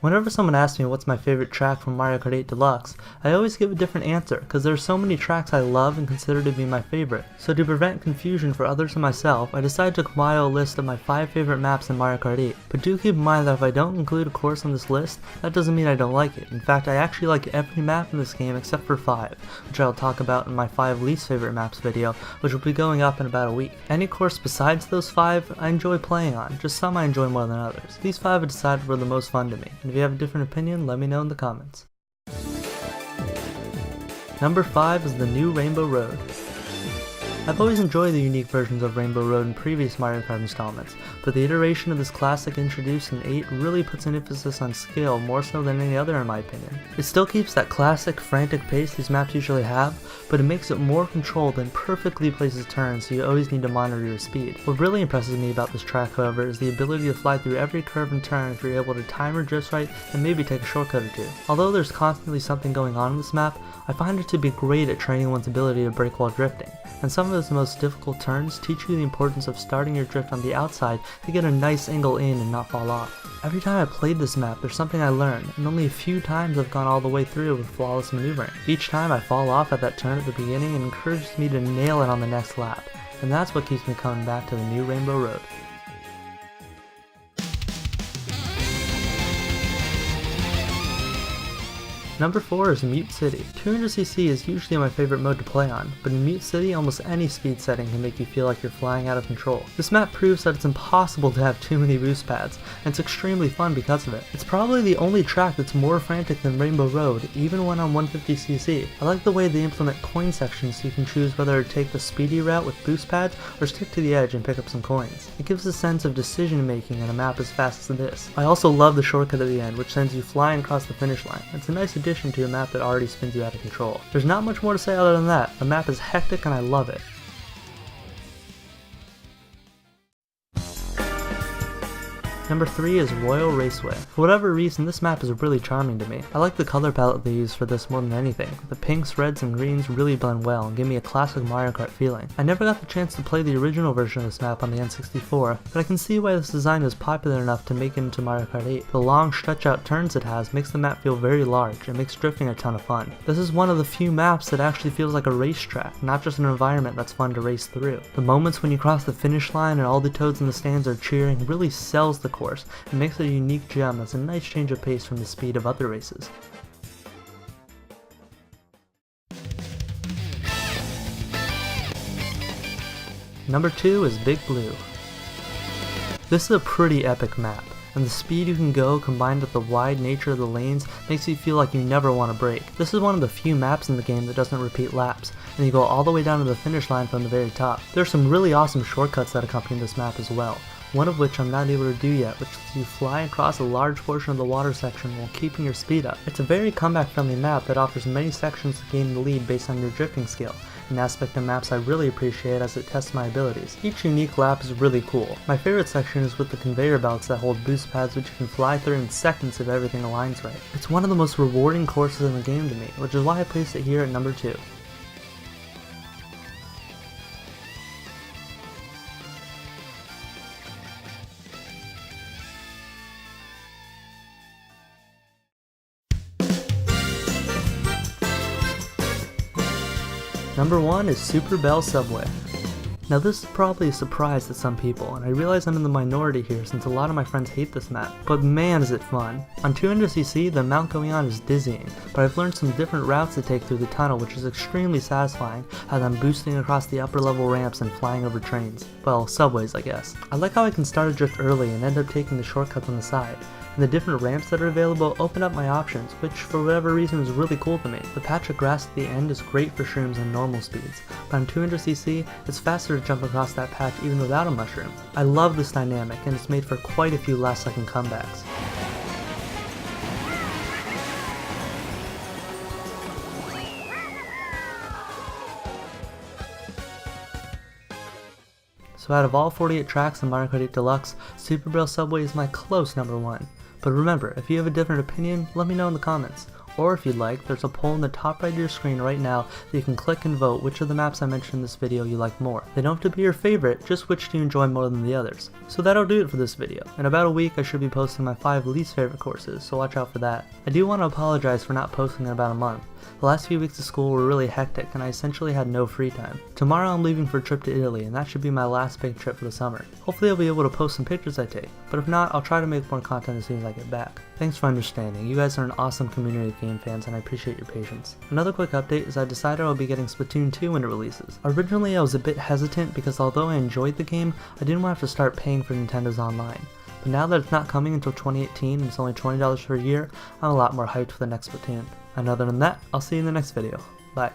Whenever someone asks me what's my favorite track from Mario Kart 8 Deluxe, I always give a different answer because there are so many tracks I love and consider to be my favorite. So to prevent confusion for others and myself, I decided to compile a list of my 5 favorite maps in Mario Kart 8. But do keep in mind that if I don't include a course on this list, that doesn't mean I don't like it. In fact, I actually like every map in this game except for 5, which I'll talk about in my 5 least favorite maps video, which will be going up in about a week. Any course besides those 5 I enjoy playing on, just some I enjoy more than others. These 5 I decided were the most fun to me. And if you have a different opinion, let me know in the comments. Number 5 is the new Rainbow Road. I've always enjoyed the unique versions of Rainbow Road in previous Mario Kart installments, but the iteration of this classic introduced in 8 really puts an emphasis on skill more so than any other in my opinion. It still keeps that classic frantic pace these maps usually have, but it makes it more controlled and perfectly places turns so you always need to monitor your speed. What really impresses me about this track however is the ability to fly through every curve and turn if you're able to time your drifts right and maybe take a shortcut or two. Although there's constantly something going on in this map, I find it to be great at training one's ability to brake while drifting, and some of its most difficult turns teach you the importance of starting your drift on the outside to get a nice angle in and not fall off. Every time I played this map there's something I learned, and only a few times I've gone all the way through with flawless maneuvering. Each time I fall off at that turn at the beginning and encourages me to nail it on the next lap, and that's what keeps me coming back to the new Rainbow Road. Number 4 is Mute City. 200cc is usually my favorite mode to play on, but in Mute City almost any speed setting can make you feel like you're flying out of control. This map proves that it's impossible to have too many boost pads, and it's extremely fun because of it. It's probably the only track that's more frantic than Rainbow Road, even when on 150cc. I like the way they implement coin sections so you can choose whether to take the speedy route with boost pads or stick to the edge and pick up some coins. It gives a sense of decision making in a map as fast as this. I also love the shortcut at the end, which sends you flying across the finish line. It's a nice addition to a map that already spins you out of control. There's not much more to say other than that. The map is hectic and I love it. Number 3 is Royal Raceway. For whatever reason, this map is really charming to me. I like the color palette they use for this more than anything. The pinks, reds, and greens really blend well and give me a classic Mario Kart feeling. I never got the chance to play the original version of this map on the N64, but I can see why this design was popular enough to make it into Mario Kart 8. The long stretch out turns it has makes the map feel very large and makes drifting a ton of fun. This is one of the few maps that actually feels like a racetrack, not just an environment that's fun to race through. The moments when you cross the finish line and all the toads in the stands are cheering really sells the course and makes it a unique gem that's a nice change of pace from the speed of other races. Number 2 is Big Blue. This is a pretty epic map, and the speed you can go combined with the wide nature of the lanes makes you feel like you never want to brake. This is one of the few maps in the game that doesn't repeat laps, and you go all the way down to the finish line from the very top. There are some really awesome shortcuts that accompany this map as well, one of which I'm not able to do yet, which lets you fly across a large portion of the water section while keeping your speed up. It's a very comeback friendly map that offers many sections to gain the lead based on your drifting skill, an aspect of maps I really appreciate as it tests my abilities. Each unique lap is really cool. My favorite section is with the conveyor belts that hold boost pads which you can fly through in seconds if everything aligns right. It's one of the most rewarding courses in the game to me, which is why I placed it here at number 2. Number 1 is Super Bell Subway. Now this is probably a surprise to some people, and I realize I'm in the minority here since a lot of my friends hate this map, but man is it fun. On 200cc the amount going on is dizzying, but I've learned some different routes to take through the tunnel which is extremely satisfying as I'm boosting across the upper level ramps and flying over trains. Well, subways I guess. I like how I can start a drift early and end up taking the shortcuts on the side. And the different ramps that are available open up my options, which for whatever reason is really cool to me. The patch of grass at the end is great for shrooms and normal speeds, but on 200cc it's faster to jump across that patch even without a mushroom. I love this dynamic and it's made for quite a few last second comebacks. So out of all 48 tracks in Mario Kart 8 Deluxe, Super Bell Subway is my close number 1. But remember, if you have a different opinion, let me know in the comments. or if you'd like, there's a poll in the top right of your screen right now that you can click and vote which of the maps I mentioned in this video you like more. They don't have to be your favorite, just which do you enjoy more than the others. So that'll do it for this video. In about a week I should be posting my 5 least favorite courses, so watch out for that. I do want to apologize for not posting in about a month. The last few weeks of school were really hectic and I essentially had no free time. Tomorrow I'm leaving for a trip to Italy and that should be my last big trip for the summer. Hopefully I'll be able to post some pictures I take, but if not, I'll try to make more content as soon as I get back. Thanks for understanding, you guys are an awesome community of game fans and I appreciate your patience. Another quick update is I decided I'll be getting Splatoon 2 when it releases. Originally I was a bit hesitant because although I enjoyed the game, I didn't want to have to start paying for Nintendo's online. But now that it's not coming until 2018 and it's only $20 for a year, I'm a lot more hyped for the next Splatoon. And other than that, I'll see you in the next video. Bye.